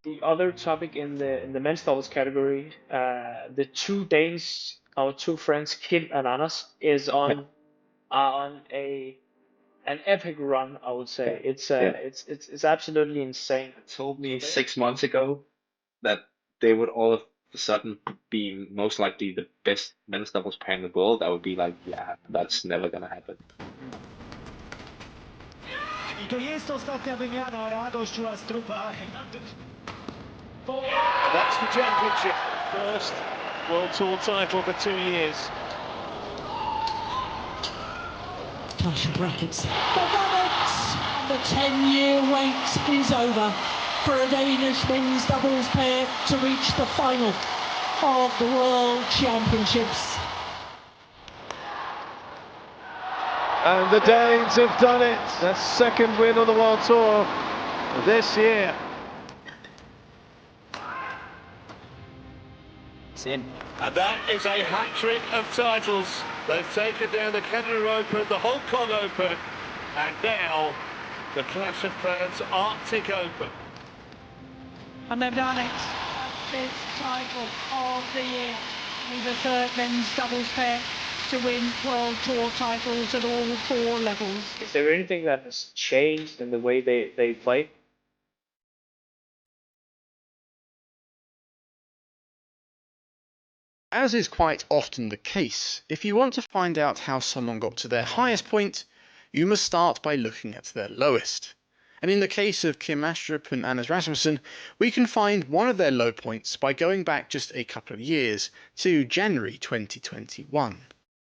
The other topic in the men's doubles category, the two Danes, our two friends Kim and Anders, is Yeah. on are on a an epic run. I would say it's absolutely insane. Told me 6 months ago that they would all of a sudden be most likely the best men's doubles pair in the world, I would be like, yeah, that's never gonna happen. I to jest ostatnia wymiana, radość u Astrupa. That's the championship. First World Tour title for 2 years. Clash of brackets. The moments! The 10-year wait is over for a Danish men's doubles pair to reach the final of the World Championships. And the Danes have done it. Their second win on the World Tour this year. It's in. And that is a hat-trick of titles. They've taken down the Canada Open, the Hong Kong Open, and now the Clash of Clans Arctic Open. And they've done it. Fifth title of the year. The third men's doubles pair to win World Tour titles at all four levels. Is there anything that has changed in the way they play? As is quite often the case, if you want to find out how someone got to their highest point, you must start by looking at their lowest. And in the case of Kim Astrup and Anders Rasmussen, we can find one of their low points by going back just a couple of years to January 2021.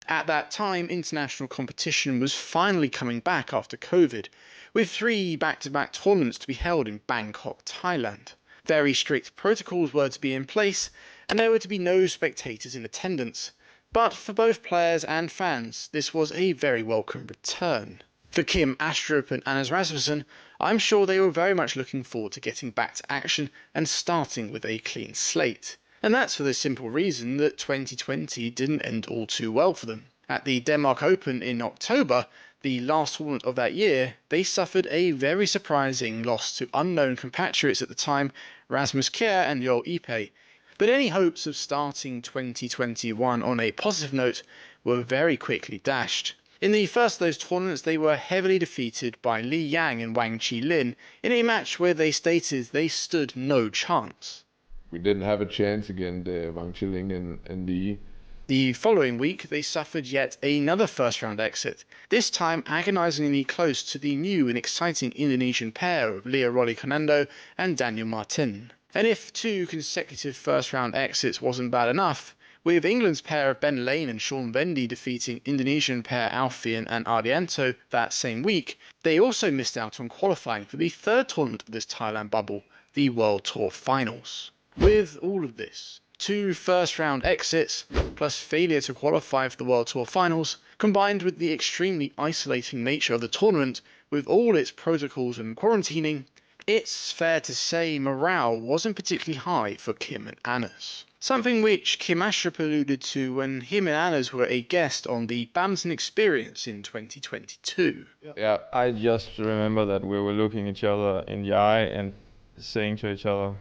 At that time, international competition was finally coming back after COVID, with 3 back-to-back tournaments to be held in Bangkok, Thailand. Very strict protocols were to be in place, and there were to be no spectators in attendance. But for both players and fans, this was a very welcome return. For Kim Astrup and Anders Rasmussen, I'm sure they were very much looking forward to getting back to action and starting with a clean slate. And that's for the simple reason that 2020 didn't end all too well for them. At the Denmark Open in October, the last tournament of that year, they suffered a very surprising loss to unknown compatriots at the time, Rasmus Kjær and Jo Ipe. But any hopes of starting 2021 on a positive note were very quickly dashed. In the first of those tournaments, they were heavily defeated by Li Yang and Wang Qilin in a match where they stated they stood no chance. We didn't have a chance against Wang Qilin and Li. The following week, they suffered yet another first-round exit, this time agonisingly close to the new and exciting Indonesian pair of Leo Raducanu and Daniel Martin. And if 2 consecutive first-round exits wasn't bad enough, with England's pair of Ben Lane and Sean Vendy defeating Indonesian pair Alfian and Ardianto that same week, they also missed out on qualifying for the third tournament of this Thailand bubble, the World Tour Finals. With all of this, 2 first-round exits, plus failure to qualify for the World Tour Finals, combined with the extremely isolating nature of the tournament, with all its protocols and quarantining, it's fair to say morale wasn't particularly high for Kim and Anders. Something which Kim Astrup alluded to when him and Anders were a guest on the Badminton Experience in 2022. Yeah, I just remember that we were looking each other in the eye and saying to each other,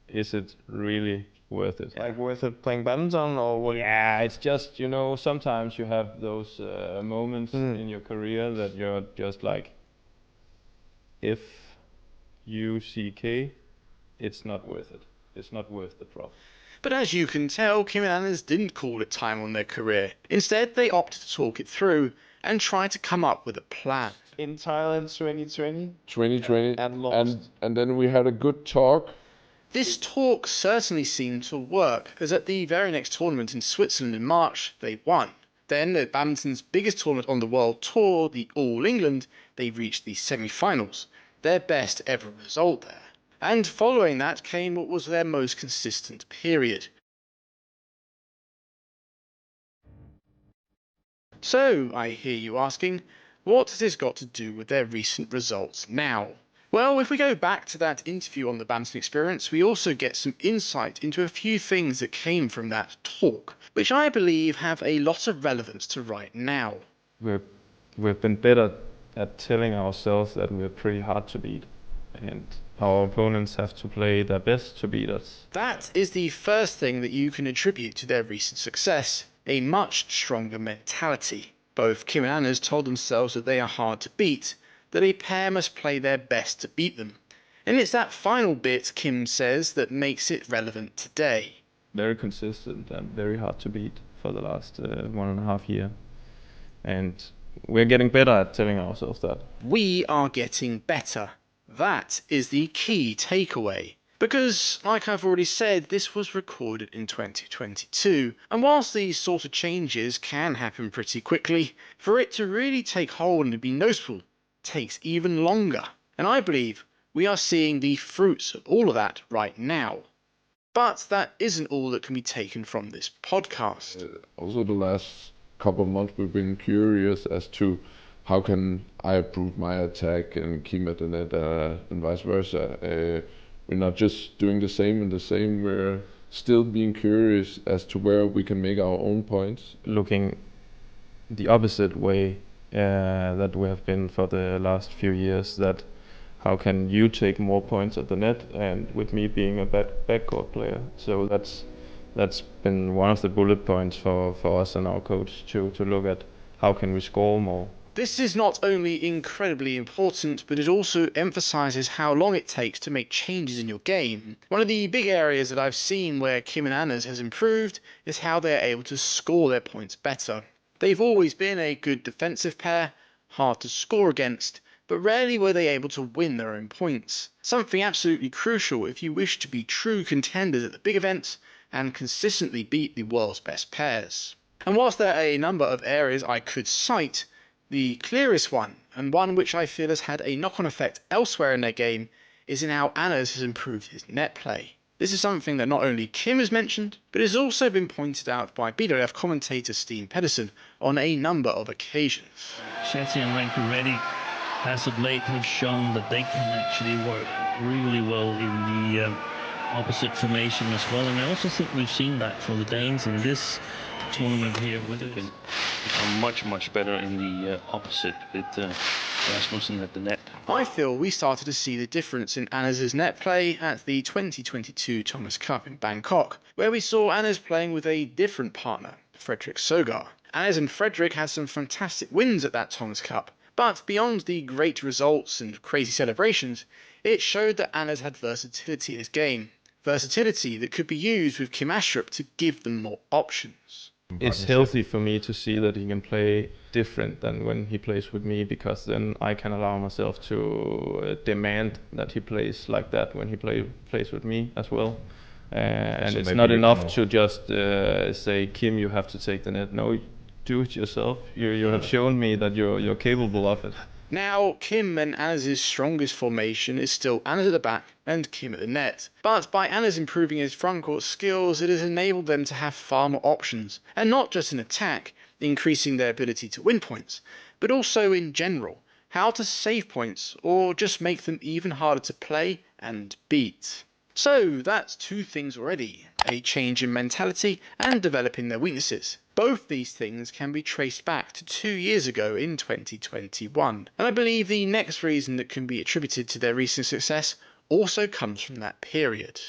is it really worth it? Like worth it playing badminton or what? Yeah, it's just, you know, sometimes you have those moments in your career that you're just like, if you CK, it's not worth it. It's not worth the drop. But as you can tell, Kim and Anders didn't call it time on their career. Instead, they opted to talk it through and try to come up with a plan. In Thailand 2020? 2020. And lost. And then we had a good talk. This talk certainly seemed to work, as at the very next tournament in Switzerland in March, they won. Then, at badminton's biggest tournament on the World Tour, the All England, they reached the semi-finals, their best ever result there. And following that came what was their most consistent period. So, I hear you asking, what has this got to do with their recent results now? Well, if we go back to that interview on the Badminton Experience, we also get some insight into a few things that came from that talk, which I believe have a lot of relevance to right now. We've been better at telling ourselves that we're pretty hard to beat. and our opponents have to play their best to beat us. That is the first thing that you can attribute to their recent success, a much stronger mentality. Both Kim and Anders told themselves that they are hard to beat, that a pair must play their best to beat them. And it's that final bit, Kim says, that makes it relevant today. Very consistent and very hard to beat for the last 1.5 years. And we're getting better at telling ourselves that. We are getting better. That is the key takeaway. Because, like I've already said, this was recorded in 2022, and whilst these sort of changes can happen pretty quickly, for it to really take hold and be noticeable takes even longer. And I believe we are seeing the fruits of all of that right now. But that isn't all that can be taken from this podcast. Also, the last couple of months we've been curious as to how can I improve my attack and Kim at the net and vice versa. We're not just doing the same, we're still being curious as to where we can make our own points. Looking the opposite way that we have been for the last few years, that how can you take more points at the net, and with me being a backcourt player. So that's been one of the bullet points for us and our coach to look at how can we score more. This is not only incredibly important, but it also emphasises how long it takes to make changes in your game. One of the big areas that I've seen where Kim and Anders has improved is how they're able to score their points better. They've always been a good defensive pair, hard to score against, but rarely were they able to win their own points. Something absolutely crucial if you wish to be true contenders at the big events and consistently beat the world's best pairs. And whilst there are a number of areas I could cite, the clearest one, and one which I feel has had a knock-on effect elsewhere in their game, is in how Anders has improved his net play. This is something that not only Kim has mentioned, but has also been pointed out by BWF commentator Steen Pedersen on a number of occasions. Shetty and Ranker-Ready, as of late, have shown that they can actually work really well in the opposite formation as well, and I also think we've seen that for the Danes in this tournament here, with it become much better in the opposite with Rasmussen at the net. I feel we started to see the difference in Anders' net play at the 2022 Thomas Cup in Bangkok, where we saw Anders playing with a different partner, Fredrik Sogar. Anders and Fredrik had some fantastic wins at that Thomas Cup, but beyond the great results and crazy celebrations, it showed that Anders had versatility in his game. Versatility that could be used with Kim Astrup to give them more options. It's healthy for me to see that he can play different than when he plays with me, because then I can allow myself to demand that he plays like that when he plays with me as well. And so it's not enough to just say, Kim, you have to take the net. No, do it yourself. You have shown me that you're capable of it. Now, Kim and Anders' strongest formation is still Anders at the back and Kim at the net. But by Anders improving his frontcourt skills, it has enabled them to have far more options, and not just in attack, increasing their ability to win points, but also in general, how to save points or just make them even harder to play and beat. So that's two things already, a change in mentality and developing their weaknesses. Both these things can be traced back to 2 years ago in 2021, and I believe the next reason that can be attributed to their recent success also comes from that period.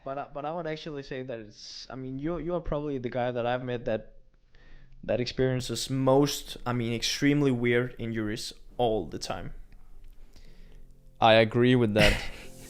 But I would actually say that it's, I mean, you are probably the guy that I've met that experiences most, I mean, extremely weird injuries all the time. I agree with that.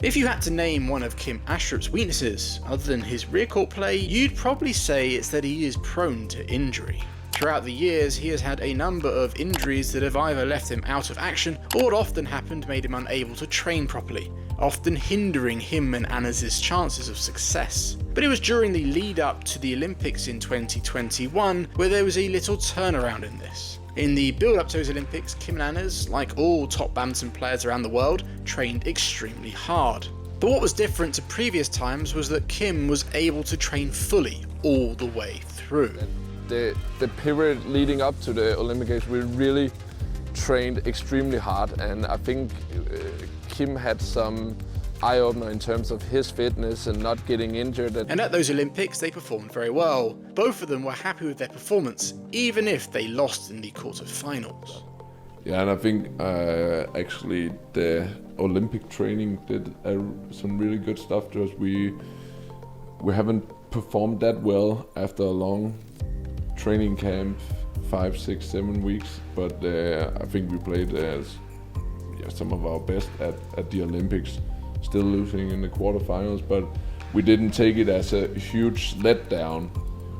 If you had to name one of Kim Astrup's weaknesses, other than his rear court play, you'd probably say it's that he is prone to injury. Throughout the years, he has had a number of injuries that have either left him out of action, or what often happened made him unable to train properly, often hindering him and Anders' chances of success. But it was during the lead up to the Olympics in 2021 where there was a little turnaround in this. In the build-up to those Olympics, Kim and Anders, like all top badminton players around the world, trained extremely hard. But what was different to previous times was that Kim was able to train fully all the way through. The period leading up to the Olympics, we really trained extremely hard, and I think Kim had some eye-opener in terms of his fitness and not getting injured. And at those Olympics, they performed very well. Both of them were happy with their performance, even if they lost in the quarterfinals. Yeah, and I think actually the Olympic training did some really good stuff to us. We haven't performed that well after a long training camp, 5, 6, 7 weeks, but I think we played some of our best at the Olympics, still losing in the quarterfinals, but we didn't take it as a huge letdown.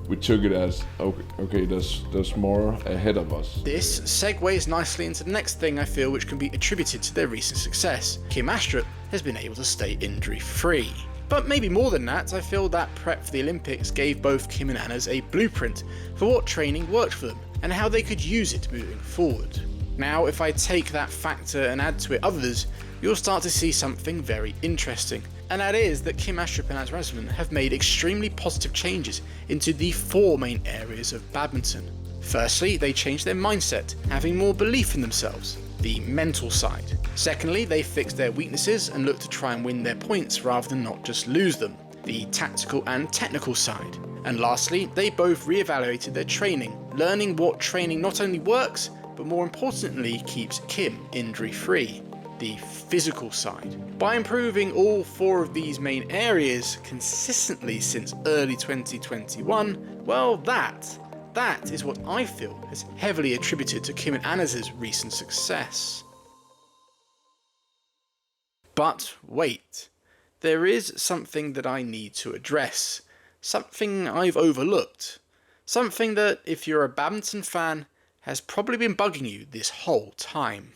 We took it as, okay, there's more ahead of us. This segues nicely into the next thing I feel which can be attributed to their recent success. Kim Astrup has been able to stay injury-free. But maybe more than that, I feel that prep for the Olympics gave both Kim and Anders a blueprint for what training worked for them and how they could use it moving forward. Now, if I take that factor and add to it others, you'll start to see something very interesting. And that is that Kim Astrup and Anders Rasmussen have made extremely positive changes into the 4 main areas of badminton. Firstly, they changed their mindset, having more belief in themselves, the mental side. Secondly, they fixed their weaknesses and looked to try and win their points rather than not just lose them, the tactical and technical side. And lastly, they both re-evaluated their training, learning what training not only works, but more importantly keeps Kim injury-free, the physical side. By improving all 4 of these main areas consistently since early 2021, well that is what I feel is heavily attributed to Kim and Anders' recent success. But wait, there is something that I need to address, something I've overlooked, something that if you're a badminton fan has probably been bugging you this whole time.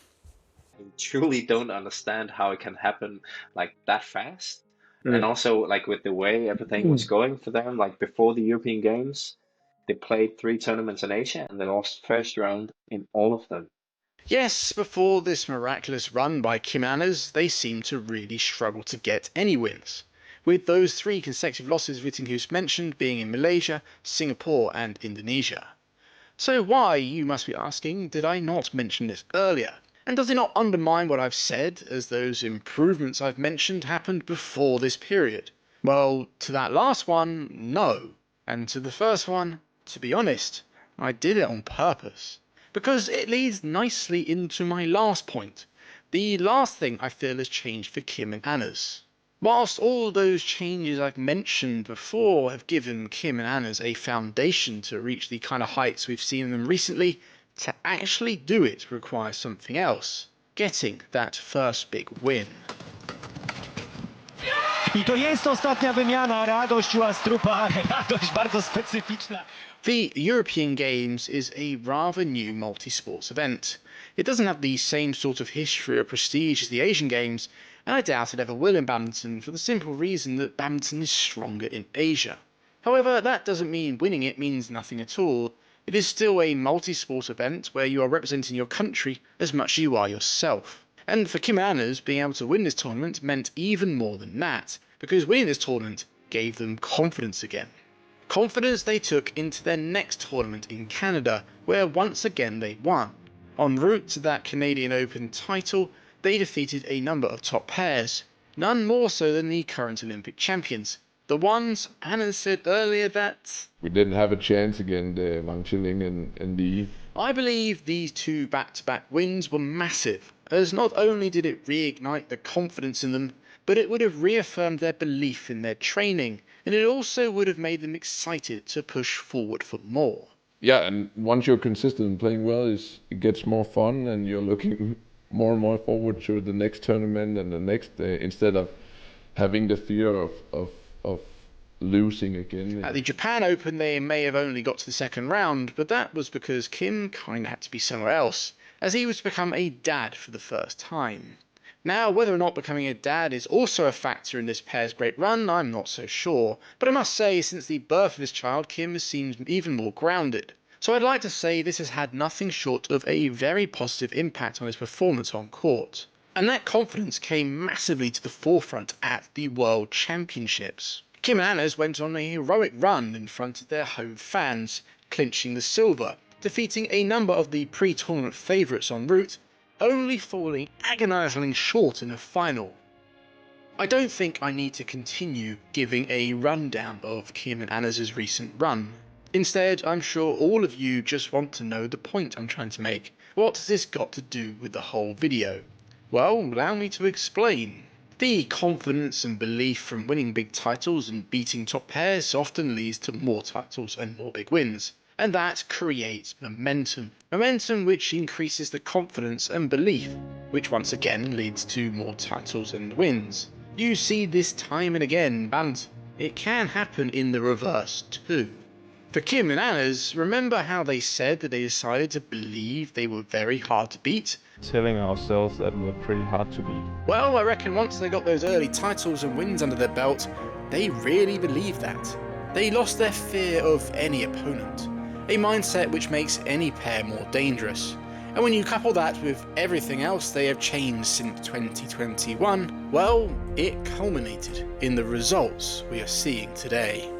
I truly don't understand how it can happen like that fast. And also like with the way everything was going for them, like before the European Games, they played 3 tournaments in Asia and they lost first round in all of them. Yes, before this miraculous run by Kim and Anders, they seemed to really struggle to get any wins, with those 3 consecutive losses Vittinghus mentioned being in Malaysia, Singapore and Indonesia. So why, you must be asking, did I not mention this earlier? And does it not undermine what I've said, as those improvements I've mentioned happened before this period? Well, to that last one, no. And to the first one, to be honest, I did it on purpose. Because it leads nicely into my last point. The last thing I feel has changed for Kim and Anders. Whilst all those changes I've mentioned before have given Kim and Anders a foundation to reach the kind of heights we've seen in them recently, to actually do it requires something else. Getting that first big win. I to jest ostatnia wymiana, radość u Astrupa, radość bardzo specyficzna. The European Games is a rather new multi-sports event. It doesn't have the same sort of history or prestige as the Asian Games, and I doubt it ever will in badminton for the simple reason that badminton is stronger in Asia. However, that doesn't mean winning it means nothing at all. It is still a multi-sport event where you are representing your country as much as you are yourself. And for Kim and Anders, being able to win this tournament meant even more than that, because winning this tournament gave them confidence again. Confidence they took into their next tournament in Canada, where once again they won. En route to that Canadian Open title, they defeated a number of top pairs, none more so than the current Olympic champions. The ones Anna said earlier that We didn't have a chance against Wang Qiling and Li. I believe these 2 back-to-back wins were massive, as not only did it reignite the confidence in them, but it would have reaffirmed their belief in their training, and it also would have made them excited to push forward for more. Yeah, and once you're consistent and playing well, it gets more fun, and you're looking more and more forward to the next tournament and the next instead of having the fear of losing again. At the Japan Open they may have only got to the second round, but that was because Kim kinda had to be somewhere else, as he was to become a dad for the first time. Now, whether or not becoming a dad is also a factor in this pair's great run, I'm not so sure, but I must say since the birth of his child, Kim has seemed even more grounded. So I'd like to say this has had nothing short of a very positive impact on his performance on court. And that confidence came massively to the forefront at the World Championships. Kim and Anders went on a heroic run in front of their home fans, clinching the silver, defeating a number of the pre-tournament favourites en route, only falling agonisingly short in the final. I don't think I need to continue giving a rundown of Kim and Anders' recent run. Instead, I'm sure all of you just want to know the point I'm trying to make. What has this got to do with the whole video? Well, allow me to explain. The confidence and belief from winning big titles and beating top pairs often leads to more titles and more big wins. And that creates momentum. Momentum which increases the confidence and belief, which once again leads to more titles and wins. You see this time and again, and it can happen in the reverse too. For Kim and Anna's, remember how they said that they decided to believe they were very hard to beat? Telling ourselves that we're pretty hard to beat. Well, I reckon once they got those early titles and wins under their belt, they really believed that. They lost their fear of any opponent, a mindset which makes any pair more dangerous. And when you couple that with everything else they have changed since 2021, well, it culminated in the results we are seeing today.